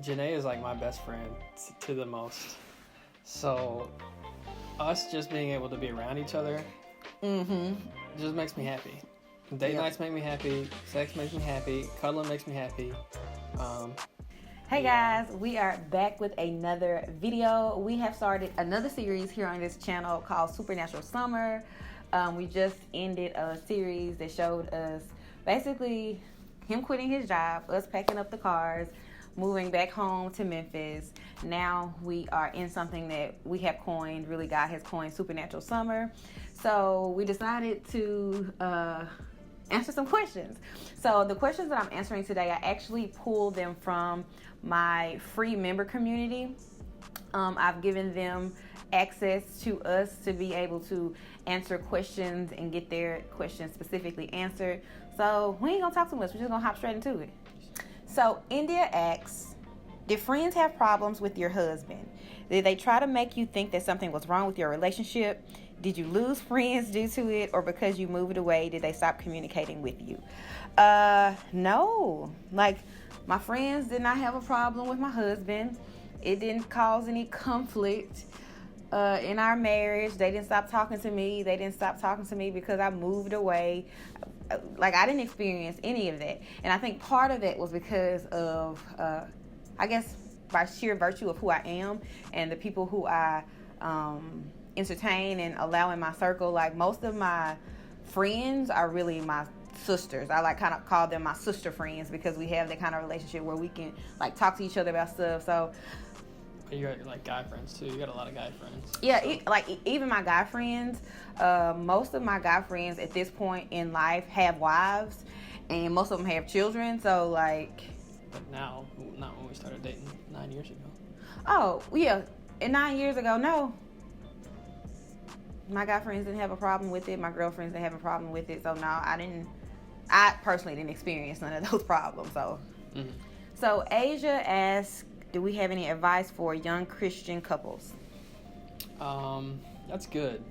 Jená is like my best friend to the most. So us just being able to be around each other just makes me happy. Date nights make me happy. Sex makes me happy. Cuddling makes me happy. Hey guys, we are back with another video. We have started another series here on this channel called Supernatural Summer. We just ended a series that showed us basically him quitting his job, us packing up the cars, moving back home to Memphis. Now we are in something that we have coined, really God has coined, Supernatural Summer. So we decided to answer some questions. So the questions that I'm answering today, I actually pulled them from my free member community. I've given them access to us to be able to answer questions and get their questions specifically answered. So we ain't gonna talk too much. We're just gonna hop straight into it. So India asks, did friends have problems with your husband? Did they try to make you think that something was wrong with your relationship? Did you lose friends due to it, or because you moved away, did they stop communicating with you? No. Like, my friends did not have a problem with my husband. It didn't cause any conflict in our marriage. They didn't stop talking to me. They didn't stop talking to me because I moved away. Like, I didn't experience any of that. And I think part of it was because of, I guess, by sheer virtue of who I am and the people who I entertain and allow in my circle. Like, most of my friends are really my sisters. I like kind of call them my sister friends because we have that kind of relationship where we can like talk to each other about stuff. So you got like guy friends too. You got a lot of guy friends. Yeah, so. Even my guy friends, most of my guy friends at this point in life have wives, and most of them have children. So like, but now, not when we started dating 9 years ago. Oh yeah, and 9 years ago, no. My guy friends didn't have a problem with it. My girlfriends didn't have a problem with it. So no, I personally didn't experience none of those problems. So, So Asjah asks, do we have any advice for young Christian couples? That's good.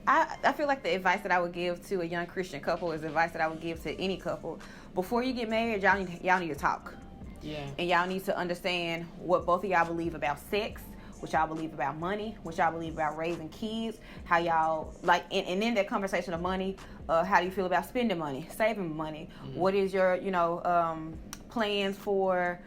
I feel like the advice that I would give to a young Christian couple is advice that I would give to any couple. Before you get married, y'all need to talk. Yeah. And y'all need to understand what both of y'all believe about sex, what y'all believe about money, what y'all believe about raising kids, how y'all, like, and in that conversation of money, how do you feel about spending money, saving money? What is your, plans for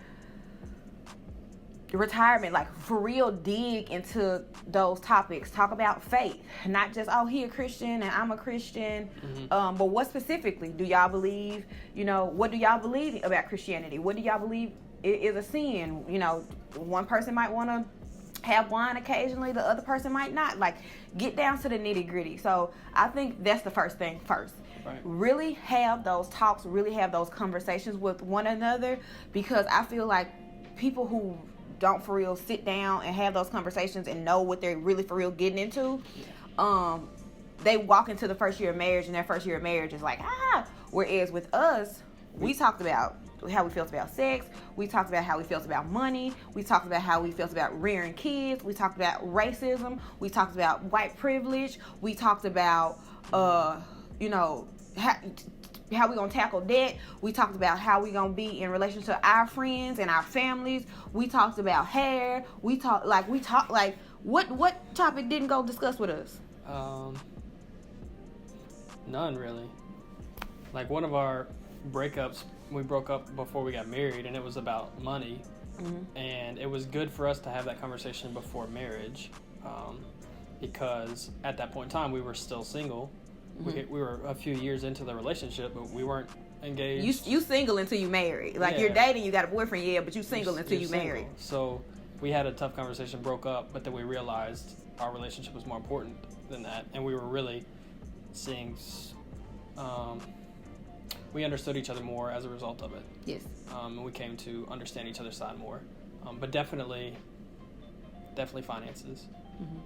retirement? Like, for real, dig into those topics. Talk about faith, not just, oh, he a Christian and I'm a Christian, but what specifically do y'all believe? What do y'all believe about Christianity? What do y'all believe is a sin? One person might want to have wine occasionally, the other person might not. Like, get down to the nitty gritty. So I think that's the first thing first. Right. Really have those talks, really have those conversations with one another, because I feel like people who don't for real sit down and have those conversations and know what they're really for real getting into, they walk into the first year of marriage, and their first year of marriage is like, whereas with us, we talked about how we felt about sex, we talked about how we felt about money, we talked about how we felt about rearing kids, we talked about racism, we talked about white privilege, we talked about how we gonna tackle debt. We talked about how we gonna be in relation to our friends and our families. We talked about hair. We talked what topic didn't go discuss with us? None really. Like, one of our breakups, we broke up before we got married, and it was about money. And it was good for us to have that conversation before marriage, because at that point in time we were still single. We were a few years into the relationship, but we weren't engaged. You single until you married. Like, you're dating, you got a boyfriend, but you single until you married. So we had a tough conversation, broke up, but then we realized our relationship was more important than that, and we were really seeing. We understood each other more as a result of it. Yes. And we came to understand each other's side more. But definitely finances.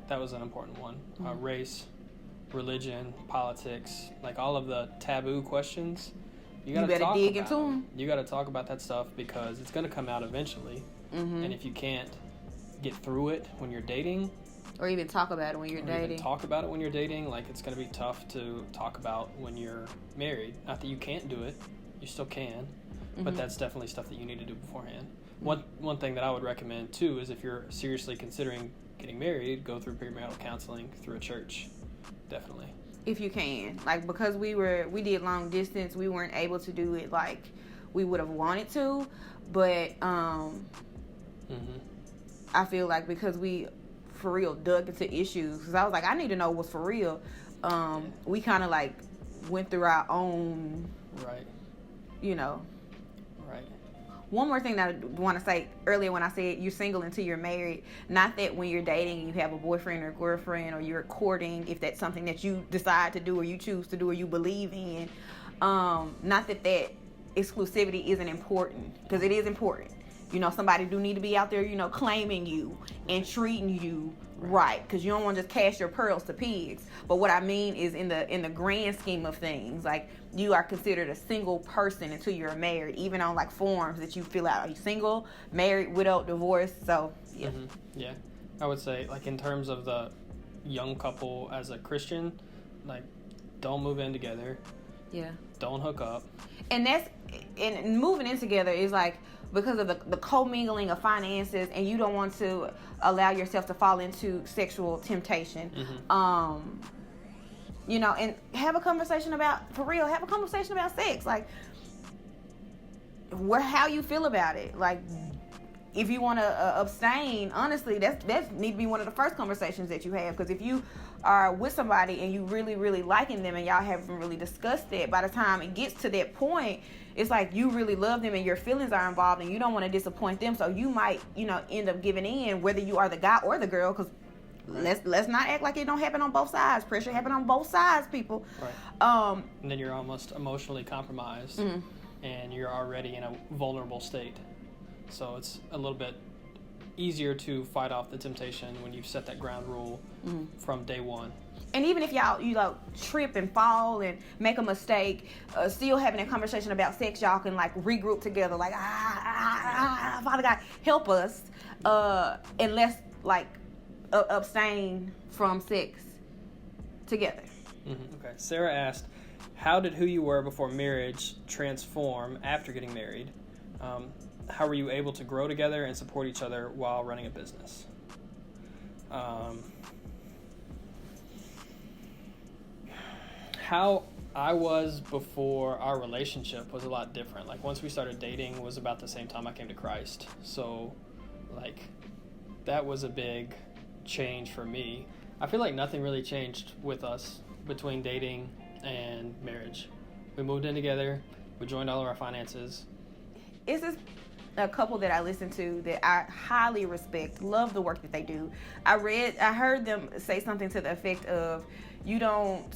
That was an important one. Race, religion, politics, like all of the taboo questions. You better dig into them. You got to talk about that stuff because it's going to come out eventually. And if you can't get through it when you're dating, Or even talk about it when you're dating. Even talk about it when you're dating. Like, it's going to be tough to talk about when you're married. Not that you can't do it. You still can. But that's definitely stuff that you need to do beforehand. One thing that I would recommend, too, is if you're seriously considering getting married, go through premarital counseling through a church. Definitely. If you can. Like, because we did long distance, we weren't able to do it like we would have wanted to. But I feel like because we, for real, dug into issues. Because I was like, I need to know what's for real. We kind of, like, went through our own... Right. You know... Right. One more thing that I want to say earlier when I said you're single until you're married, not that when you're dating and you have a boyfriend or girlfriend or you're courting, if that's something that you decide to do or you choose to do or you believe in, not that exclusivity isn't important, because it is important. You know, somebody do need to be out there, you know, claiming you and treating you right, because you don't want to just cast your pearls to pigs. But what I mean is in the grand scheme of things, like, you are considered a single person until you're married, even on like forms that you fill out. Are you single, married, widowed, divorced? So yeah. Yeah, I would say, like, in terms of the young couple as a Christian, like, don't move in together. Yeah. Don't hook up. And moving in together is like because of the commingling of finances, and you don't want to allow yourself to fall into sexual temptation. You know, and have a conversation about sex, like how you feel about it. Like, if you want to abstain, honestly, that need to be one of the first conversations that you have. Because if you are with somebody and you really, really liking them and y'all haven't really discussed it, by the time it gets to that point, it's like you really love them and your feelings are involved and you don't want to disappoint them. So you might, you know, end up giving in, whether you are the guy or the girl, because let's not act like it don't happen on both sides. Pressure happen on both sides, people. Right. And then you're almost emotionally compromised and you're already in a vulnerable state. So it's a little bit easier to fight off the temptation when you've set that ground rule from day one. And even if y'all trip and fall and make a mistake, still having a conversation about sex, y'all can like regroup together, like Father God, help us, and let's like abstain from sex together. Okay. Sarah asked, how did who you were before marriage transform after getting married? How were you able to grow together and support each other while running a business? How I was before our relationship was a lot different. Like, once we started dating was about the same time I came to Christ. So, like, that was a big change for me. I feel like nothing really changed with us between dating and marriage. We moved in together. We joined all of our finances. Is this a couple that I listen to that I highly respect, love the work that they do? I heard them say something to the effect of, you don't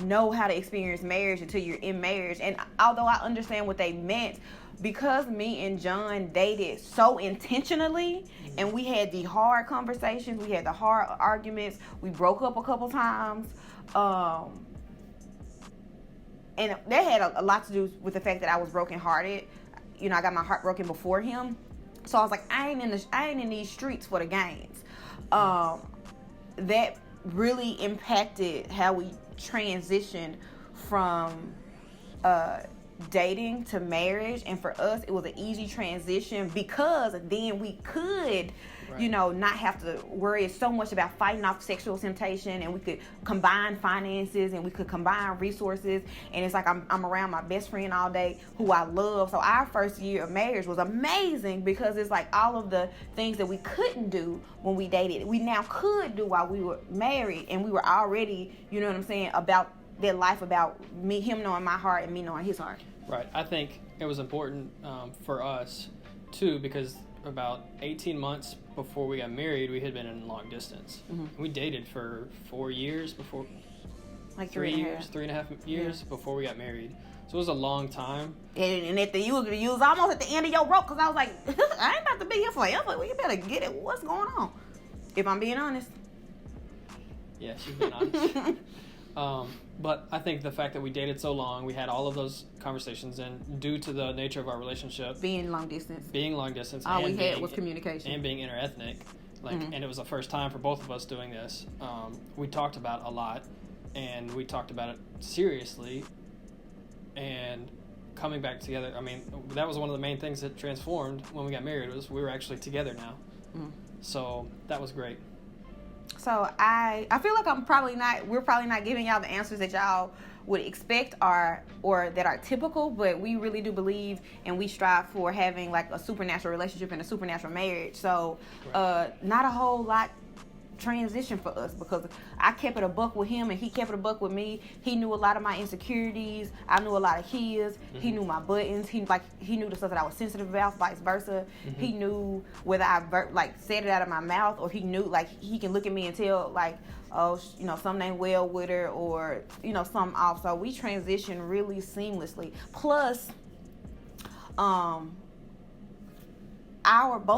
know how to experience marriage until you're in marriage. And although I understand what they meant, because me and John dated so intentionally and we had the hard conversations, we had the hard arguments, we broke up a couple times, and that had a lot to do with the fact that I was brokenhearted. You know, I got my heart broken before him. So I was like, I ain't in these streets for the games. That really impacted how we transitioned from dating to marriage. And for us, it was an easy transition because then we could, you know, not have to worry so much about fighting off sexual temptation, and we could combine finances and we could combine resources. And it's like I'm around my best friend all day who I love. So our first year of marriage was amazing because it's like all of the things that we couldn't do when we dated, we now could do while we were married, and we were already, you know what I'm saying, about that life, about him knowing my heart and me knowing his heart. Right. I think it was important for us too, because about 18 months before we got married, we had been in long distance. We dated for 4 years before, like 3.5 years before we got married. So it was a long time. And you was almost at the end of your rope, because I was like, I ain't about to be here forever. Well, you better get it. What's going on? If I'm being honest. Yeah, she's been honest. But I think the fact that we dated so long, we had all of those conversations, and due to the nature of our relationship, being long distance, all we had was communication, and being interethnic, Like, and it was the first time for both of us doing this. We talked about it a lot, and we talked about it seriously, and coming back together. I mean, that was one of the main things that transformed when we got married, was we were actually together now. So that was great. So I feel like we're probably not giving y'all the answers that y'all would expect or that are typical, but we really do believe and we strive for having like a supernatural relationship and a supernatural marriage. So not a whole lot transition for us, because I kept it a buck with him and he kept it a buck with me. He knew a lot of my insecurities. I knew a lot of his. He knew my buttons. He knew the stuff that I was sensitive about, vice versa. He knew whether I said it out of my mouth, or he knew, like, he can look at me and tell, like, oh, something ain't well with her, or something off. So we transitioned really seamlessly. Plus, both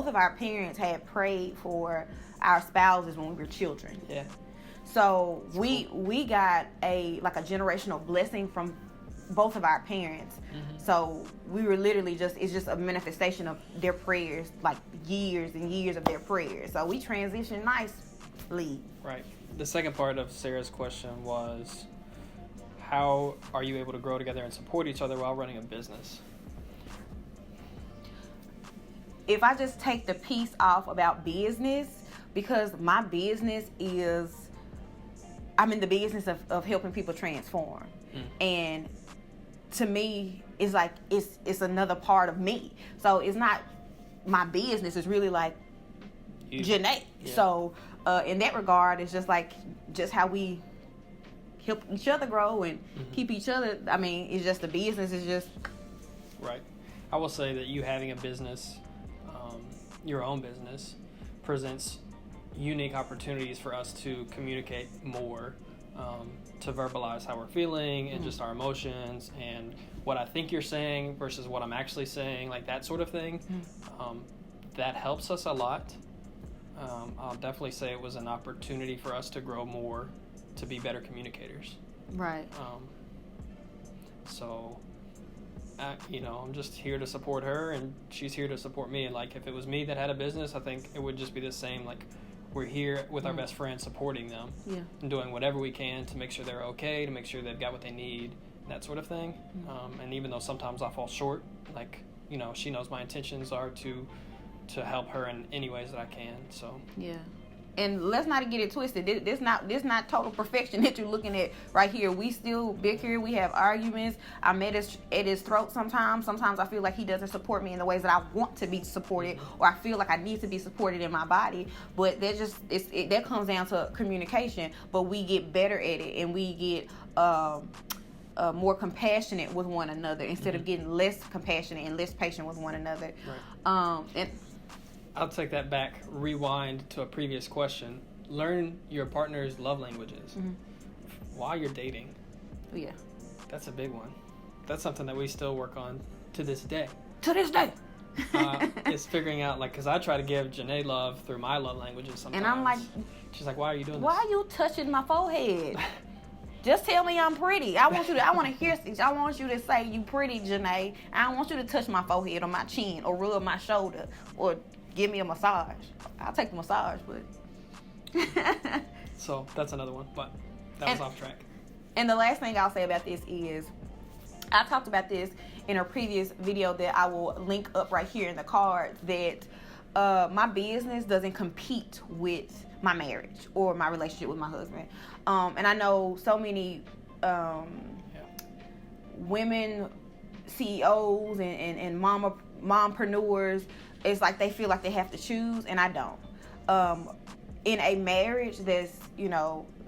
of our parents had prayed for our spouses when we were children. Yeah. So we got a generational blessing from both of our parents. So we were literally it's just a manifestation of their prayers, like years and years of their prayers. So we transitioned nicely. Right. The second part of Sarah's question was, how are you able to grow together and support each other while running a business? If I just take the piece off about business, because my business I'm in the business of helping people transform. And to me, it's like, it's another part of me. So it's not my business, it's really like Jená. Yeah. So in that regard, it's just how we help each other grow and keep each other. I mean, it's just the business is just... Right. I will say that you having a business, your own business, presents unique opportunities for us to communicate more, to verbalize how we're feeling and just our emotions and what I think you're saying versus what I'm actually saying, like that sort of thing. That helps us a lot. I'll definitely say it was an opportunity for us to grow more, to be better communicators. Right. So, I'm just here to support her, and she's here to support me. And like, if it was me that had a business, I think it would just be the same. Like, we're here with our best friends, supporting them, and doing whatever we can to make sure they're okay, to make sure they've got what they need, that sort of thing. And even though sometimes I fall short, like, she knows my intentions are to help her in any ways that I can. So yeah. And let's not get it twisted. This not total perfection that you're looking at right here. We still bicker. We have arguments. I'm at his throat sometimes. Sometimes I feel like he doesn't support me in the ways that I want to be supported, or I feel like I need to be supported in my body. But that comes down to communication. But we get better at it, and we get more compassionate with one another instead of getting less compassionate and less patient with one another. Right. And I'll take that back, rewind to a previous question. Learn your partner's love languages while you're dating. Yeah. That's a big one. That's something that we still work on to this day. To this day. It's figuring out, like, because I try to give Jená love through my love languages sometimes. And I'm like... She's like, why are you doing this? Why are you touching my forehead? Just tell me I'm pretty. I want you to say you pretty, Jená. I don't want you to touch my forehead or my chin or rub my shoulder or give me a massage. I'll take the massage, but... So, that's another one, but that was off track. And the last thing I'll say about this is, I talked about this in a previous video that I will link up right here in the cards, that my business doesn't compete with my marriage or my relationship with my husband. And I know so many women CEOs and mompreneurs, it's like they feel like they have to choose, and I don't. In a marriage that's,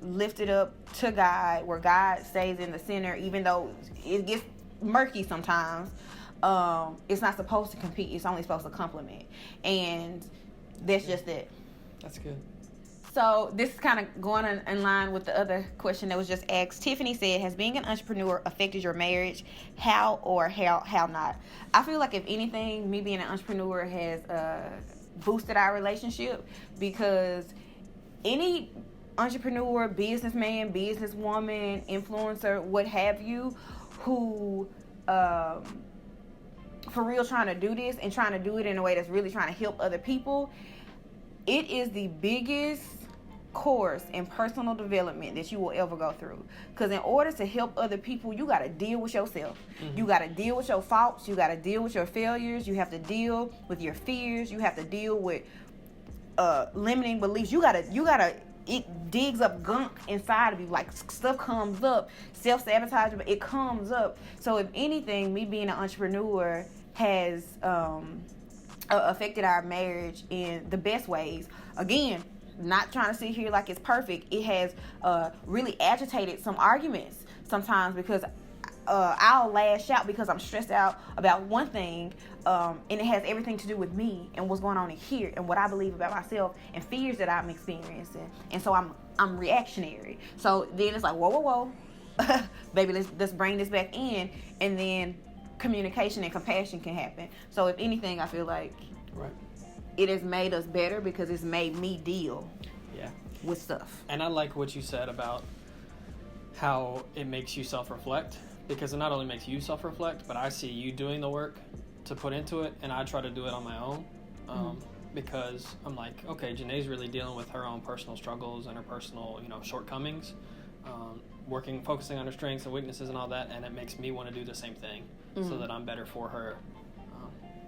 lifted up to God, where God stays in the center, even though it gets murky sometimes, it's not supposed to compete. It's only supposed to complement. And that's just it. That's good. So this is kind of going in line with the other question that was just asked. Tiffani said, has being an entrepreneur affected your marriage? How or how not? I feel like if anything, me being an entrepreneur has boosted our relationship, because any entrepreneur, businessman, businesswoman, influencer, what have you, who for real trying to do this and trying to do it in a way that's really trying to help other people, it is the biggest course in personal development that you will ever go through. Because in order to help other people, you got to deal with yourself. Mm-hmm. You got to deal with your faults. You got to deal with your failures. You have to deal with your fears. You have to deal with limiting beliefs. You gotta. It digs up gunk inside of you. Like, stuff comes up, self-sabotage, but it comes up. So if anything, me being an entrepreneur has affected our marriage in the best ways. Again, not trying to sit here like it's perfect. It has really agitated some arguments sometimes, because I'll lash out because I'm stressed out about one thing, and it has everything to do with me and what's going on in here and what I believe about myself and fears that I'm experiencing. And so I'm reactionary. So then it's like, whoa, baby, let's bring this back in, and then communication and compassion can happen. So if anything, I feel like it has made us better because it's made me deal with stuff. And I like what you said about how it makes you self-reflect, because it not only makes you self-reflect, but I see you doing the work to put into it, and I try to do it on my own, because I'm like, okay, Jená's really dealing with her own personal struggles and her personal, shortcomings, focusing on her strengths and weaknesses and all that, and it makes me want to do the same thing so that I'm better for her.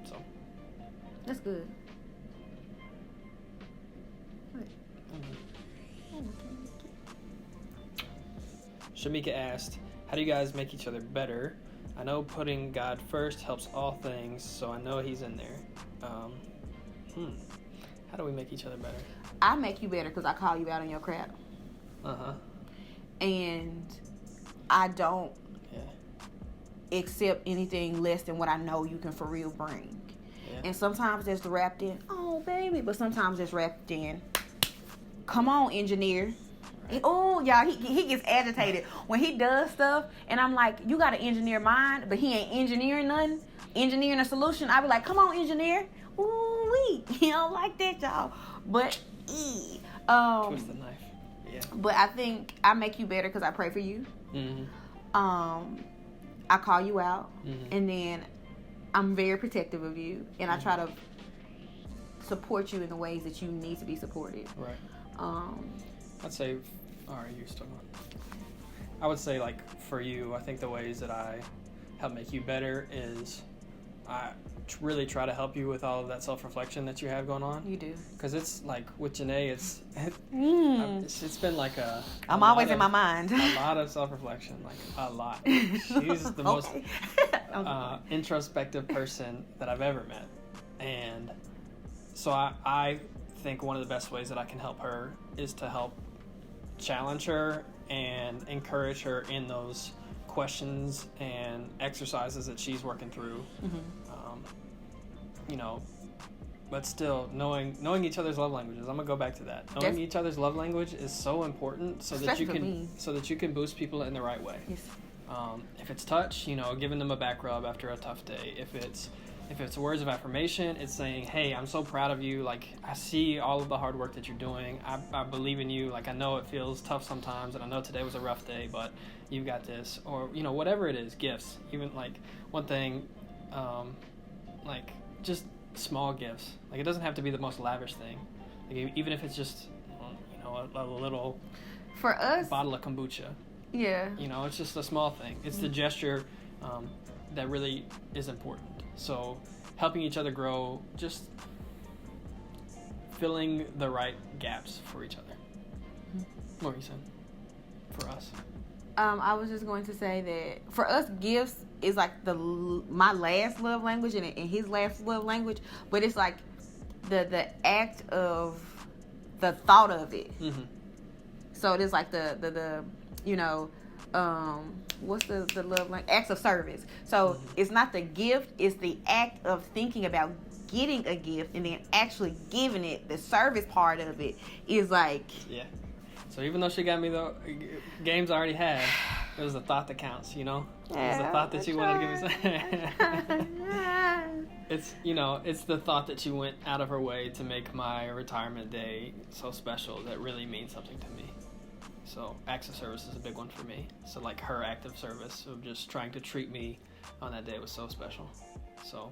So that's good. Shamika asked, how do you guys make each other better? I know putting God first helps all things, so I know he's in there. How do we make each other better? I make you better because I call you out on your crap. And I don't accept anything less than what I know you can for real bring. And sometimes it's wrapped in, oh, baby, but sometimes it's wrapped in, come on, engineer. Oh, y'all, he gets agitated when he does stuff, and I'm like, you got to engineer mine, but he ain't engineering nothing, engineering a solution. I be like, come on, engineer. Ooh-wee. He don't like that, y'all. But, twist the knife. Yeah. But I think I make you better because I pray for you. I call you out, and then I'm very protective of you, and I try to support you in the ways that you need to be supported. Right. I'd say, you're still going. I would say, like, for you, I think the ways that I help make you better is I really try to help you with all of that self-reflection that you have going on. You do. Because it's, like, with Jená, it's been like I'm always in my mind. A lot of self-reflection, like, a lot. She's the most introspective person that I've ever met. And so I think one of the best ways that I can help her is to help challenge her and encourage her in those questions and exercises that she's working through. But still knowing each other's love languages. I'm gonna go back to that. Knowing each other's love language is so important, so that you can boost people in the right way. Yes. If it's touch, giving them a back rub after a tough day. If it's words of affirmation, it's saying, hey, I'm so proud of you. Like, I see all of the hard work that you're doing. I believe in you. Like, I know it feels tough sometimes, and I know today was a rough day, but you've got this. Or, whatever it is, gifts. Even, like, one thing, like, just small gifts. Like, it doesn't have to be the most lavish thing. Like, even if it's just, a little for us bottle of kombucha. Yeah. It's just a small thing. It's the gesture that really is important. So helping each other grow, just filling the right gaps for each other. What were you saying? For us. I was just going to say that for us, gifts is like my last love language and his last love language, but it's like the act of the thought of it. So it is like the what's the love language? Acts of service. So it's not the gift, it's the act of thinking about getting a gift and then actually giving it. The service part of it is like... Yeah. So even though she got me the games I already had, it was the thought that counts, It was the thought that you wanted to give me some... It's the thought that she went out of her way to make my retirement day so special that really means something to me. So acts of service is a big one for me. So like her act of service of just trying to treat me on that day was so special. So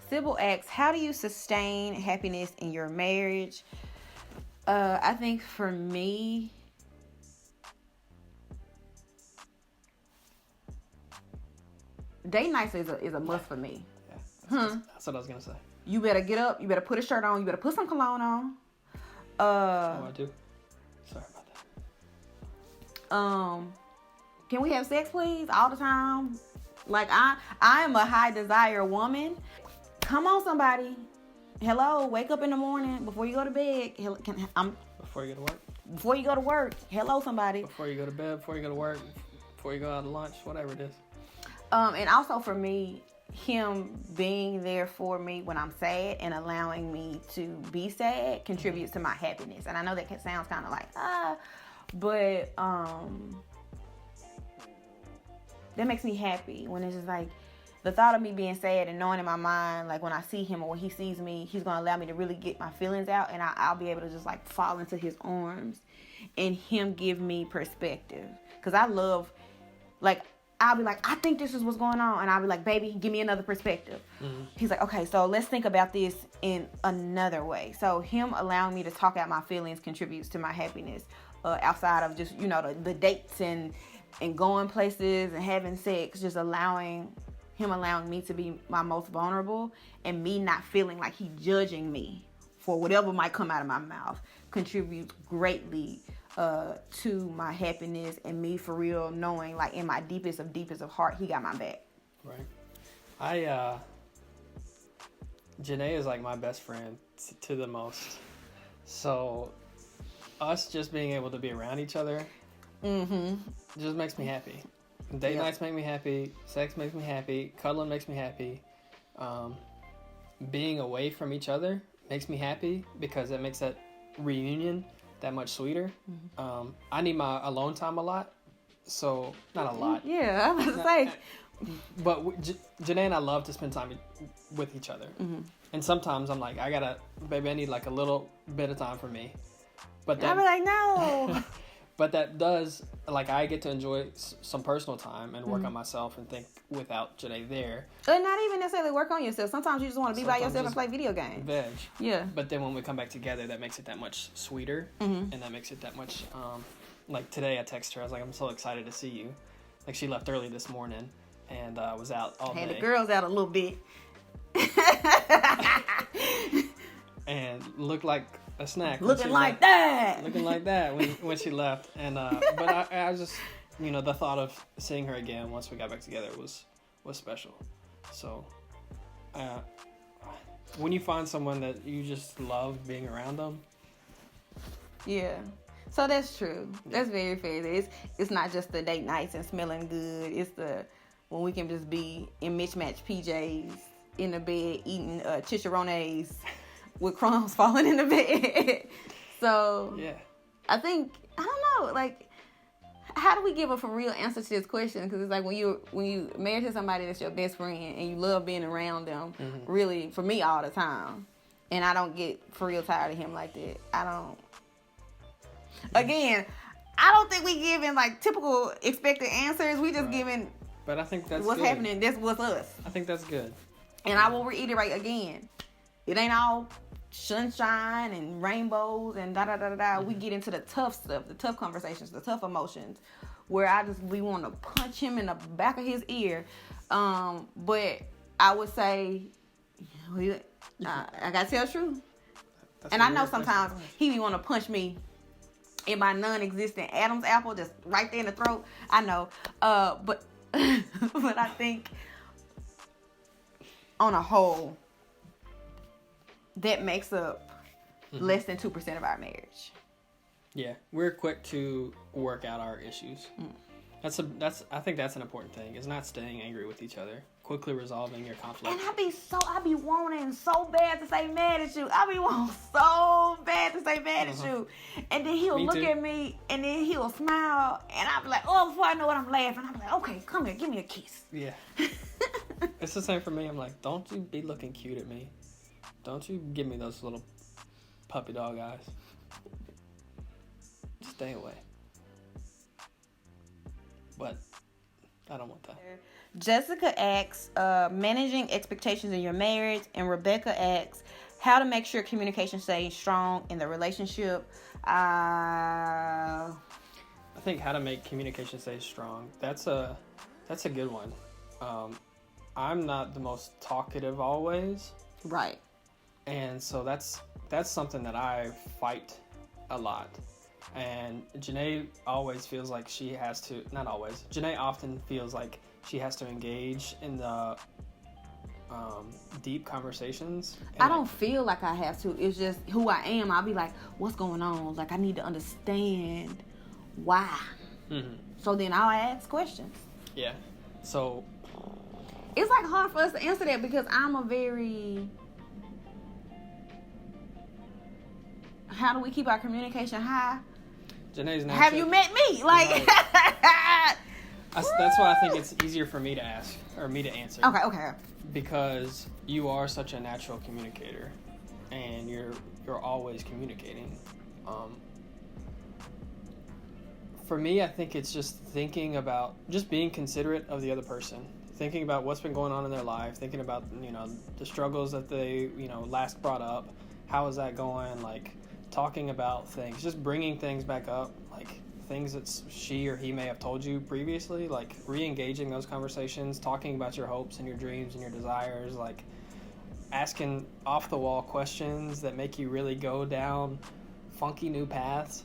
Sybil asks, how do you sustain happiness in your marriage? I think for me, date nights is a must for me. Yeah, that's what I was gonna say. You better get up. You better put a shirt on. You better put some cologne on. I do. Sorry about that. Can we have sex, please, all the time? Like I am a high desire woman. Come on, somebody. Hello, wake up in the morning before you go to bed. Before you go to work. Before you go to work. Hello, somebody. Before you go to bed. Before you go to work. Before you go out to lunch. Whatever it is. And also for me, him being there for me when I'm sad and allowing me to be sad contributes to my happiness. And I know that sounds kind of like but that makes me happy when it's just like the thought of me being sad and knowing in my mind, like when I see him or when he sees me, he's going to allow me to really get my feelings out, and I'll be able to just like fall into his arms and him give me perspective. Because I love, like, I'll be like, I think this is what's going on. And I'll be like, baby, give me another perspective. Mm-hmm. He's like, okay, so let's think about this in another way. So him allowing me to talk out my feelings contributes to my happiness outside of just, the dates and going places and having sex. Just allowing me to be my most vulnerable and me not feeling like he judging me for whatever might come out of my mouth contributes greatly to my happiness and me for real knowing, like, in my deepest of heart, he got my back. Right. Jená is like my best friend to the most. So us just being able to be around each other just makes me happy. Date nights make me happy. Sex makes me happy. Cuddling makes me happy. Being away from each other makes me happy because it makes that reunion that much sweeter. I need my alone time a lot. So, not a lot. Yeah, I was going to say. But Jená and I love to spend time with each other. And sometimes I'm like, baby, I need like a little bit of time for me. But I'll be like, no. But that does, like, I get to enjoy some personal time and work on myself and think without Jená there. And not even necessarily work on yourself. Sometimes you just want to be by yourself and play video games. Veg. Yeah. But then when we come back together, that makes it that much sweeter. And that makes it that much, like today I texted her, I was like, I'm so excited to see you. Like, she left early this morning and was out all day. Had the girls out a little bit. And looked like a snack. Looking like that when she left. And but I just, the thought of seeing her again once we got back together was special. So when you find someone that you just love being around them. Yeah. So that's true. That's very fair. It's not just the date nights and smelling good. It's when we can just be in mismatched PJs in the bed eating chicharrones with crumbs falling in the bed. So yeah, I think, I don't know, like, how do we give a for real answer to this question? Because it's like when you married to somebody that's your best friend and you love being around them, really, for me, all the time. And I don't get for real tired of him like that. Again, I don't think we giving like typical expected answers. We just giving. But I think that's what's good. happening. That's what's us. I think that's good. And I will reiterate again. It ain't all sunshine and rainbows and da-da-da-da-da. We get into the tough stuff, the tough conversations, the tough emotions, where we want to punch him in the back of his ear. But I would say, I got to tell the truth. And I know sometimes he be want to punch me in my non-existent Adam's apple, just right there in the throat. I know. But I think on a whole, that makes up less than 2% of our marriage. Yeah, we're quick to work out our issues. I think that's an important thing. Is not staying angry with each other, quickly resolving your conflict. And I be wanting so bad to say mad at you. I be wanting so bad to say mad at you, and then he'll look at me, and then he'll smile, and I'll be like, oh, before I know what I'm laughing, I'm like, okay, come here, give me a kiss. Yeah, it's the same for me. I'm like, don't you be looking cute at me. Don't you give me those little puppy dog eyes. Stay away. But I don't want that. Jessica asks, managing expectations in your marriage, and Rebecca asks, how to make sure communication stays strong in the relationship. I think how to make communication stay strong. That's a good one. I'm not the most talkative always. Right. And so that's something that I fight a lot. And Jená always feels like she has to, not always, Jená often feels like she has to engage in the deep conversations. I don't feel like I have to. It's just who I am. I'll be like, what's going on? Like, I need to understand why. Mm-hmm. So then I'll ask questions. Yeah. So it's like hard for us to answer that because I'm a very... How do we keep our communication high? Jená's natural. Have you met me? Like, right. That's why I think it's easier for me to ask or me to answer. Okay. Because you are such a natural communicator, and you're always communicating. For me, I think it's just thinking about just being considerate of the other person, thinking about what's been going on in their life, thinking about the struggles that they last brought up. How is that going? Like, talking about things, just bringing things back up, like things that she or he may have told you previously, like re-engaging those conversations, talking about your hopes and your dreams and your desires, like asking off-the-wall questions that make you really go down funky new paths.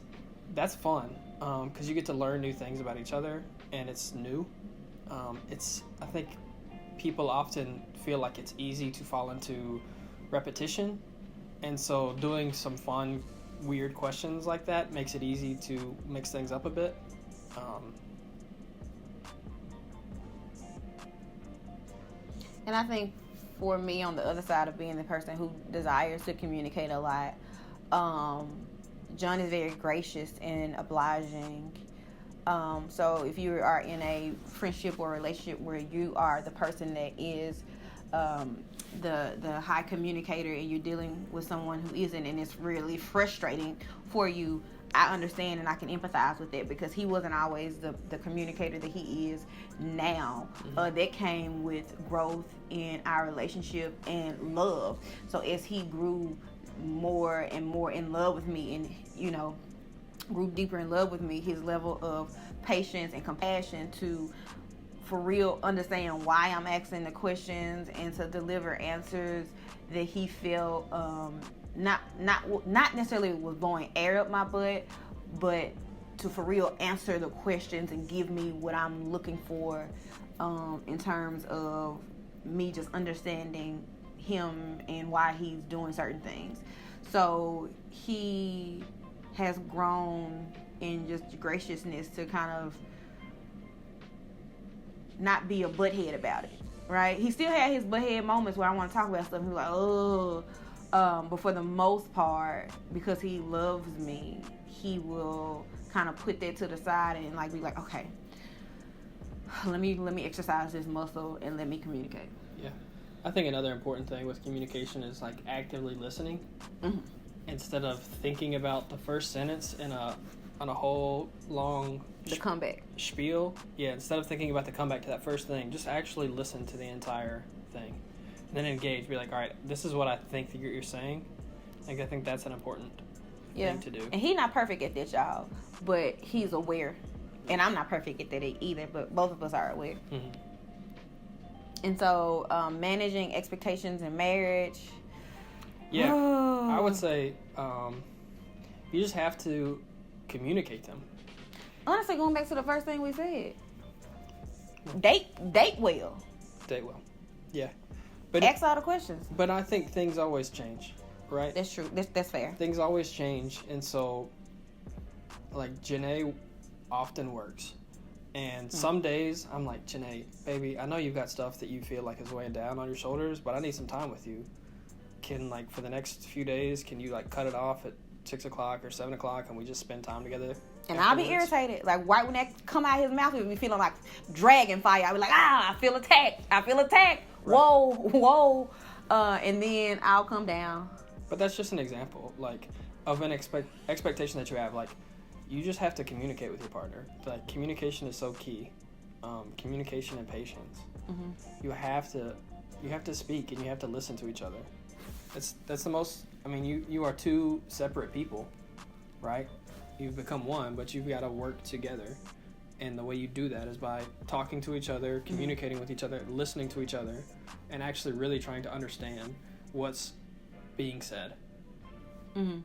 That's fun, because you get to learn new things about each other, and it's new. I think people often feel like it's easy to fall into repetition, and so doing some fun, weird questions like that makes it easy to mix things up a bit. And I think for me, on the other side of being the person who desires to communicate a lot, John is very gracious and obliging. So if you are in a friendship or relationship where you are the person that is the high communicator and you're dealing with someone who isn't, and it's really frustrating for you, I understand and I can empathize with that, because he wasn't always the communicator that he is now. Mm-hmm. That came with growth in our relationship and love. So as he grew more and more in love with me, and grew deeper in love with me, his level of patience and compassion to for real understand why I'm asking the questions and to deliver answers that he felt not necessarily was blowing air up my butt, but to for real answer the questions and give me what I'm looking for in terms of me just understanding him and why he's doing certain things. So he has grown in just graciousness to kind of not be a butthead about it, right? He still had his butthead moments where I want to talk about stuff. He's like, oh, but for the most part, because he loves me, he will kind of put that to the side and like be like, okay, let me exercise this muscle and let me communicate. Yeah, I think another important thing with communication is like actively listening. Mm-hmm. Instead of thinking about the first sentence on a whole long comeback spiel. Yeah, instead of thinking about the comeback to that first thing, just actually listen to the entire thing. And then engage. Be like, all right, this is what I think that you're saying. I think that's an important thing to do. And he's not perfect at this, y'all, but he's aware. And I'm not perfect at that either, but both of us are aware. Mm-hmm. And so managing expectations in marriage. Yeah, I would say you just have to communicate them. Honestly, going back to the first thing we said, date well. Date well, yeah. But ask all the questions. But I think things always change, right? That's true. That's fair. Things always change, and so like Jená often works, and some days I'm like, Jená, baby, I know you've got stuff that you feel like is weighing down on your shoulders, but I need some time with you. Can, like, for the next few days, can you like cut it off at 6 o'clock or 7 o'clock and we just spend time together? And afterwards? I'll be irritated. Like, right when that come out of his mouth, he'll be feeling like dragon fire. I'll be like, I feel attacked. Right. Whoa. And then I'll come down. But that's just an example, like, of an expectation that you have. Like, you just have to communicate with your partner. Like, communication is so key. Communication and patience. Mm-hmm. You have to speak and you have to listen to each other. That's the most. I mean, you are two separate people, right? You've become one, but you've got to work together. And the way you do that is by talking to each other, communicating with each other, listening to each other, and actually really trying to understand what's being said. Mm-hmm.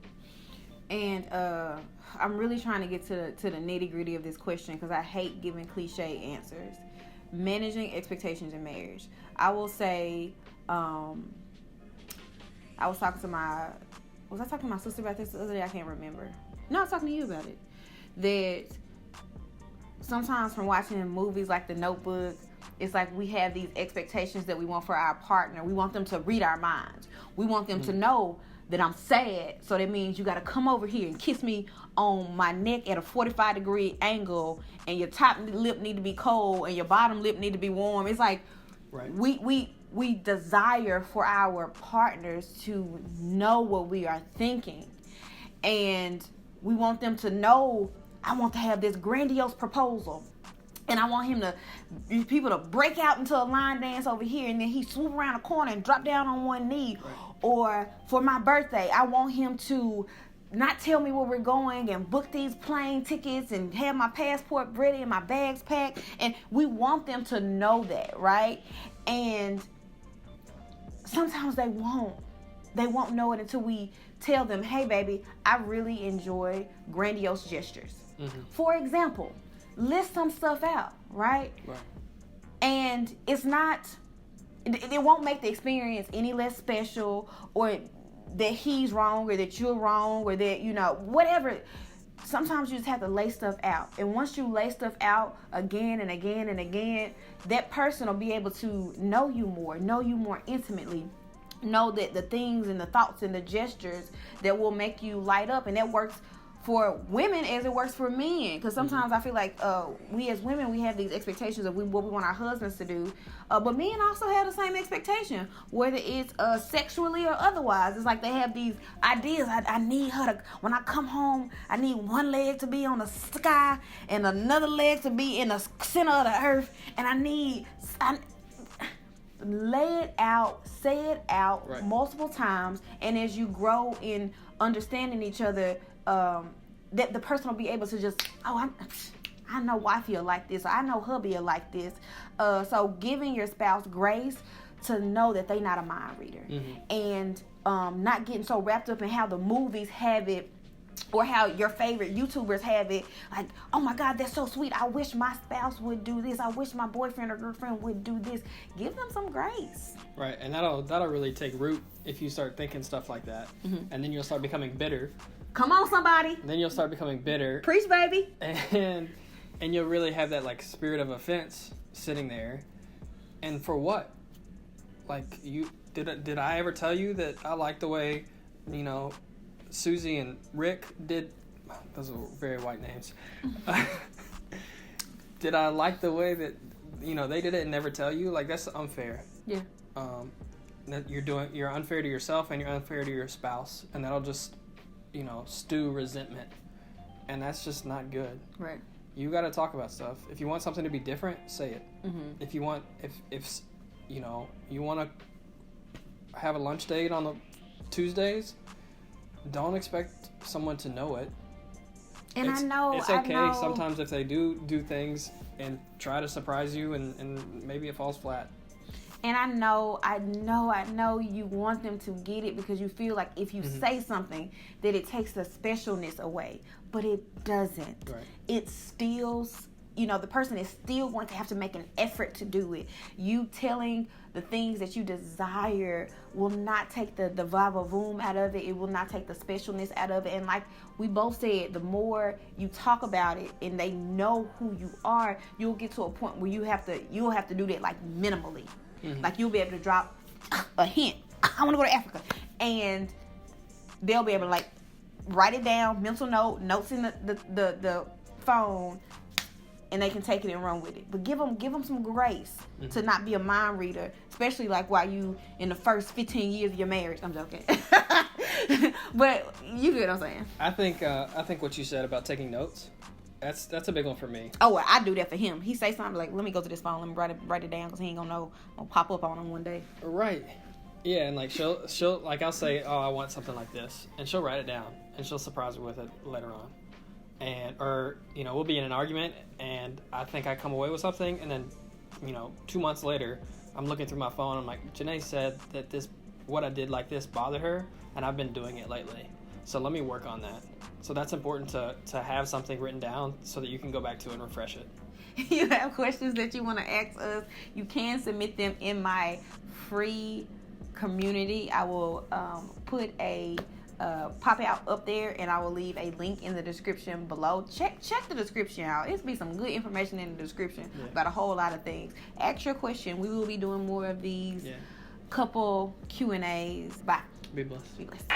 And I'm really trying to get to the nitty-gritty of this question because I hate giving cliche answers. Managing expectations in marriage. I will say, I was talking to my sister about this the other day? I can't remember. No, I was talking to you about it. That sometimes from watching movies like The Notebook, it's like we have these expectations that we want for our partner. We want them to read our minds. We want them to know that I'm sad, so that means you got to come over here and kiss me on my neck at a 45-degree angle, and your top lip need to be cold and your bottom lip need to be warm. It's like we desire for our partners to know what we are thinking, and we want them to know, I want to have this grandiose proposal, and I want people to break out into a line dance over here, and then he swoop around a corner and drop down on one knee. Right. Or for my birthday, I want him to not tell me where we're going and book these plane tickets and have my passport ready and my bags packed. And we want them to know that, right? And sometimes they won't. They won't know it until we tell them, hey, baby, I really enjoy grandiose gestures. Mm-hmm. For example, list some stuff out, right? And it won't make the experience any less special, or that he's wrong or that you're wrong or that, whatever. Sometimes you just have to lay stuff out. And once you lay stuff out again and again and again, that person will be able to know you more intimately. Know that the things and the thoughts and the gestures that will make you light up, and that works for women as it works for men. Because sometimes I feel like we as women, we have these expectations of what we want our husbands to do. But men also have the same expectation, whether it's sexually or otherwise. It's like they have these ideas. I need her to, when I come home, I need one leg to be on the sky and another leg to be in the center of the earth. And lay it out, say it out multiple times. And as you grow in understanding each other, that the person will be able to just, I know wifey will like this, or I know hubby will like this. So giving your spouse grace to know that they're not a mind reader, and not getting so wrapped up in how the movies have it, or how your favorite YouTubers have it. Like, oh my God, that's so sweet. I wish my spouse would do this. I wish my boyfriend or girlfriend would do this. Give them some grace. Right, and that'll really take root if you start thinking stuff like that, and then you'll start becoming bitter. Come on, somebody. Then you'll start becoming bitter. Preach, baby. And you'll really have that like spirit of offense sitting there. And for what? Like, did I ever tell you that I like the way, Susie and Rick did? Those are very white names. Did I like the way that they did it and never tell you? Like, that's unfair. Yeah. That you're unfair to yourself and you're unfair to your spouse, and that'll just stew resentment, and that's just not good. Right. You got to talk about stuff. If you want something to be different, say it. If you want, if you want to have a lunch date on the Tuesdays, don't expect someone to know it. And it's okay sometimes if they do things and try to surprise you, and maybe it falls flat. And I know you want them to get it, because you feel like if you say something that it takes the specialness away, but it doesn't. Right. It still, the person is still going to have to make an effort to do it. You telling the things that you desire will not take the va-va-voom out of it. It will not take the specialness out of it. And like we both said, the more you talk about it and they know who you are, you'll get to a point where you'll have to do that like minimally. Like you'll be able to drop a hint. I want to go to Africa, and they'll be able to like write it down, mental notes in the phone, and they can take it and run with it. But give them some grace to not be a mind reader, especially like while you in the first 15 years of your marriage. I'm joking, but you get what I'm saying. I think what you said about taking notes. That's a big one for me. Oh, well, I do that for him. He say something like, let me go to this phone, let me write it down, because he ain't gonna know. I'll pop up on him one day. Right. Yeah, and like she'll like I'll say, oh, I want something like this, and she'll write it down, and she'll surprise me with it later on. And or we'll be in an argument, and I think I come away with something, and then 2 months later, I'm looking through my phone. I'm like, Jená said that what I did like this bothered her, and I've been doing it lately. So let me work on that. So that's important to have something written down so that you can go back to it and refresh it. You have questions that you want to ask us, you can submit them in my free community. I will put a pop out up there, and I will leave a link in the description below. Check the description out. It's be some good information in the description about a whole lot of things. Ask your question. We will be doing more of these couple Q&As. Bye. Be blessed. Be blessed.